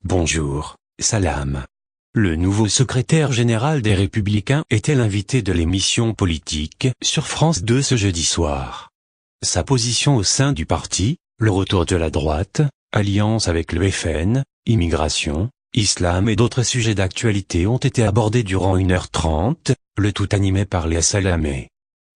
Bonjour, salam. Le nouveau secrétaire général des Républicains était l'invité de l'émission politique sur France 2 ce jeudi soir. Sa position au sein du parti, le retour de la droite, alliance avec le FN, immigration, islam et d'autres sujets d'actualité ont été abordés durant 1h30, le tout animé par Léa Salamé.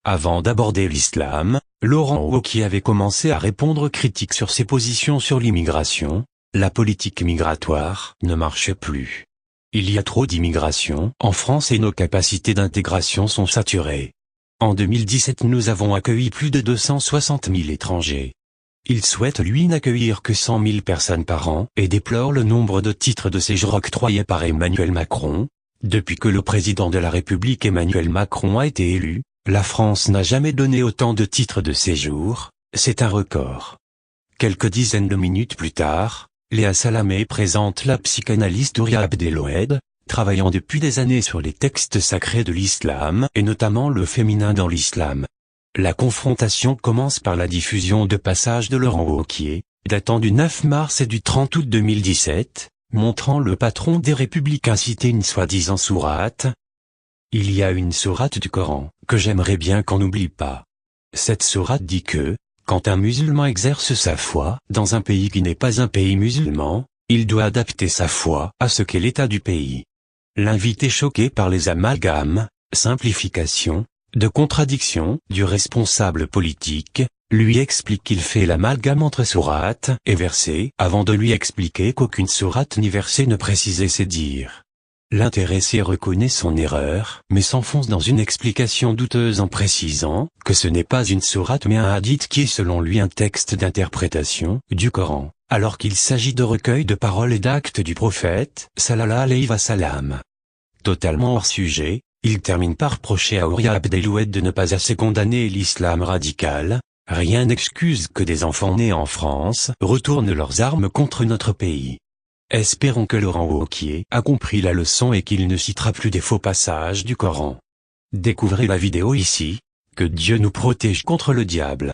Avant d'aborder l'islam, Laurent Wauquiez avait commencé à répondre aux critiques sur ses positions sur l'immigration. La politique migratoire ne marchait plus. Il y a trop d'immigration en France et nos capacités d'intégration sont saturées. En 2017 nous avons accueilli plus de 260 000 étrangers. Il souhaite lui n'accueillir que 100 000 personnes par an et déplore le nombre de titres de séjour octroyés par Emmanuel Macron. Depuis que le président de la République Emmanuel Macron a été élu, la France n'a jamais donné autant de titres de séjour, c'est un record. Quelques dizaines de minutes plus tard, Léa Salamé présente la psychanalyste Houria Abdeloued, travaillant depuis des années sur les textes sacrés de l'islam et notamment le féminin dans l'islam. La confrontation commence par la diffusion de passages de Laurent Wauquiez, datant du 9 mars et du 30 août 2017, montrant le patron des Républicains citer une soi-disant sourate. Il y a une sourate du Coran, que j'aimerais bien qu'on n'oublie pas. Cette sourate dit que, quand un musulman exerce sa foi dans un pays qui n'est pas un pays musulman, il doit adapter sa foi à ce qu'est l'état du pays. L'invité choqué par les amalgames, simplifications, de contradictions du responsable politique, lui explique qu'il fait l'amalgame entre sourate et verset avant de lui expliquer qu'aucune sourate ni verset ne précisait ses dires. L'intéressé reconnaît son erreur, mais s'enfonce dans une explication douteuse en précisant que ce n'est pas une sourate mais un hadith qui est selon lui un texte d'interprétation du Coran, alors qu'il s'agit de recueils de paroles et d'actes du prophète, sallallahu alayhi wa sallam. Totalement hors sujet, il termine par reprocher à Houria Abdeloued de ne pas assez condamner l'islam radical. Rien n'excuse que des enfants nés en France retournent leurs armes contre notre pays. Espérons que Laurent Wauquiez a compris la leçon et qu'il ne citera plus des faux passages du Coran. Découvrez la vidéo ici. Que Dieu nous protège contre le diable.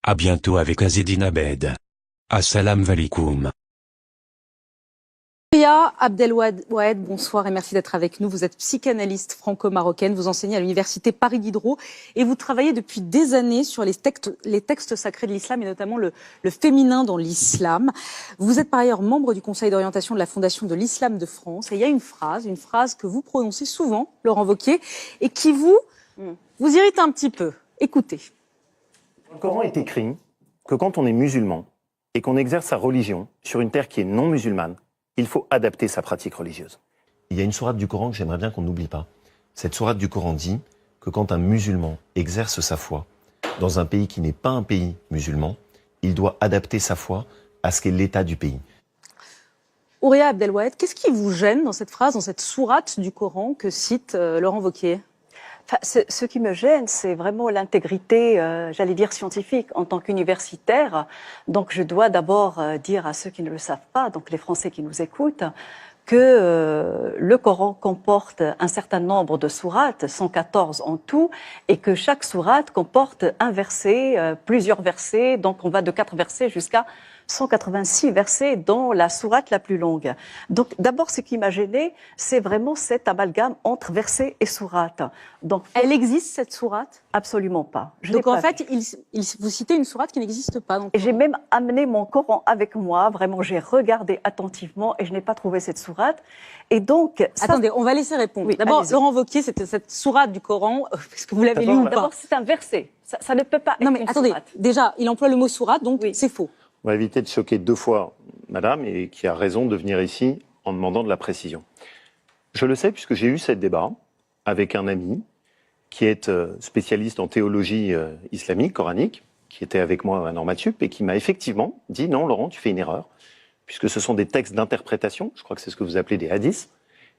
À bientôt avec Azzedine Abed. Assalamu alaikum. Houria Abdeloued, bonsoir et merci d'être avec nous. Vous êtes psychanalyste franco-marocaine, vous enseignez à l'université Paris Diderot et vous travaillez depuis des années sur les textes sacrés de l'islam et notamment le féminin dans l'islam. Vous êtes par ailleurs membre du conseil d'orientation de la Fondation de l'Islam de France et il y a une phrase que vous prononcez souvent, Laurent Wauquiez, et qui vous irrite un petit peu. Écoutez. Le Coran est écrit que quand on est musulman et qu'on exerce sa religion sur une terre qui est non musulmane, il faut adapter sa pratique religieuse. Il y a une sourate du Coran que j'aimerais bien qu'on n'oublie pas. Cette sourate du Coran dit que quand un musulman exerce sa foi dans un pays qui n'est pas un pays musulman, il doit adapter sa foi à ce qu'est l'état du pays. Houria Abdeloued, qu'est-ce qui vous gêne dans cette phrase, dans cette sourate du Coran que cite Laurent Wauquiez ? Enfin, ce qui me gêne, c'est vraiment l'intégrité, j'allais dire scientifique, en tant qu'universitaire. Donc je dois d'abord dire à ceux qui ne le savent pas, donc les Français qui nous écoutent, que le Coran comporte un certain nombre de sourates, 114 en tout, et que chaque sourate comporte un verset, plusieurs versets, donc on va de 4 versets jusqu'à 186 versets, dont la sourate la plus longue. Donc d'abord, ce qui m'a gêné, c'est vraiment cet amalgame entre verset et sourate. Donc, elle existe cette sourate ? Absolument pas. Donc en fait, vous citez une sourate qui n'existe pas. J'ai même amené mon Coran avec moi, vraiment j'ai regardé attentivement et je n'ai pas trouvé cette sourate. Et donc... Attendez, on va laisser répondre. Oui, d'abord, Laurent Wauquiez, c'était cette sourate du Coran, est-ce que vous l'avez lu ou pas ? D'abord, c'est un verset, ça ne peut pas être une attendez, sourate. Déjà, il emploie le mot sourate, donc c'est faux. On va éviter de choquer 2 fois madame et qui a raison de venir ici en demandant de la précision. Je le sais puisque j'ai eu ce débat avec un ami qui est spécialiste en théologie islamique, coranique, qui était avec moi à Normatsup et qui m'a effectivement dit « Non, Laurent, tu fais une erreur, puisque ce sont des textes d'interprétation, je crois que c'est ce que vous appelez des hadiths,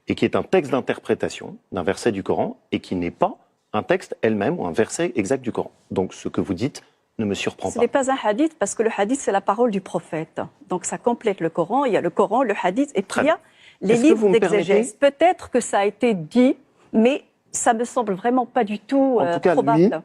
et qui est un texte d'interprétation d'un verset du Coran et qui n'est pas un texte elle-même ou un verset exact du Coran. Donc ce que vous dites ne me surprend pas. Ce n'est pas un hadith, parce que le hadith, c'est la parole du prophète. Donc ça complète le Coran, il y a le Coran, le hadith, et puis il y a les livres d'exégèse. Peut-être que ça a été dit, mais ça me semble vraiment pas du tout en tout cas, probable.